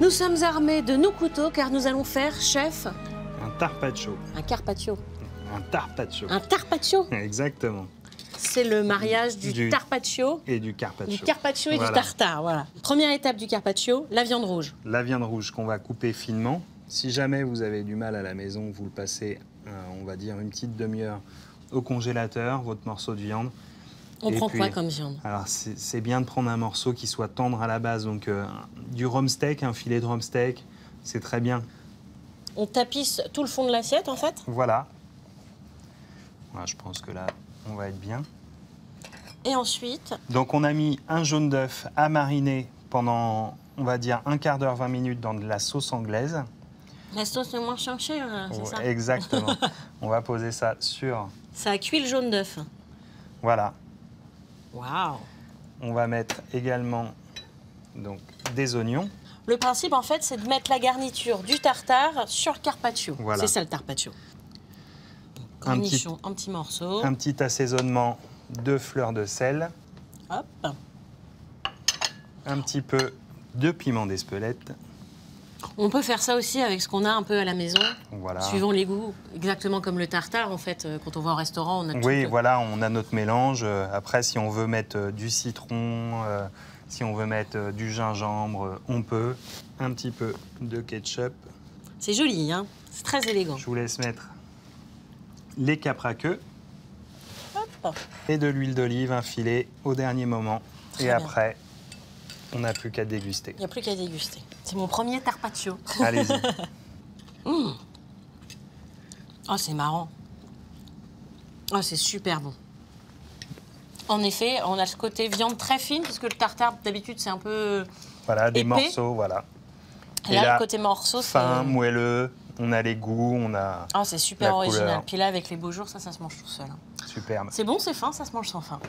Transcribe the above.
Nous sommes armés de nos couteaux car nous allons faire, chef, Un tarpaccio. un carpaccio. Un tarpaccio. Un tarpaccio, Exactement. c'est le mariage du tarpaccio, Et du carpaccio. du carpaccio et Voilà. du tartare. Voilà. Première étape du carpaccio, la viande rouge. La viande rouge qu'on va couper finement. Si jamais vous avez du mal à la maison, vous le passez, on va dire, une petite demi-heure au congélateur, votre morceau de viande. On Et prend puis, quoi comme viande? Alors, c'est bien de prendre un morceau qui soit tendre à la base. Donc, du rhum steak, un filet de rhum steak, c'est très bien. On tapisse tout le fond de l'assiette, en fait. Voilà. Voilà, je pense que là, on va être bien. Et ensuite, Donc, on a mis un jaune d'œuf à mariner pendant, on va dire, un quart d'heure, 20 minutes dans de la sauce anglaise. la sauce est moins chère, c'est ça? Exactement. On va poser ça sur... Ça a cuit le jaune d'œuf. Voilà. Waouh! On va mettre également donc, des oignons. Le principe, en fait, c'est de mettre la garniture du tartare sur le carpaccio. Voilà. C'est ça, le tarpaccio. Cornichon, un petit morceau. Un petit assaisonnement de fleurs de sel. Hop. Un petit peu de piment d'Espelette. On peut faire ça aussi avec ce qu'on a un peu à la maison, Voilà. suivant les goûts. Exactement comme le tartare, en fait. Quand on va au restaurant, on a tout. Oui, voilà, on a notre mélange. Après, si on veut mettre du citron, si on veut mettre du gingembre, on peut. Un petit peu de ketchup. C'est joli, hein? C'est très élégant. Je vous laisse mettre les capres à queue Hop. et de l'huile d'olive, un filet au dernier moment. Très Et bien. après, on n'a plus qu'à déguster. Il n'y a plus qu'à déguster. C'est mon premier tarpaccio. Allez-y. Oh, c'est marrant. Oh, c'est super bon. En effet, on a ce côté viande très fine, parce que le tartare, d'habitude, c'est un peu Voilà, des épais. morceaux, voilà. Et là, le côté morceau, c'est... fin, moelleux, on a les goûts, on a... Oh, c'est super la original. couleur. Puis là, avec les beaux jours, ça se mange tout seul. Hein. Superbe. C'est bon, c'est fin, ça se mange sans faim.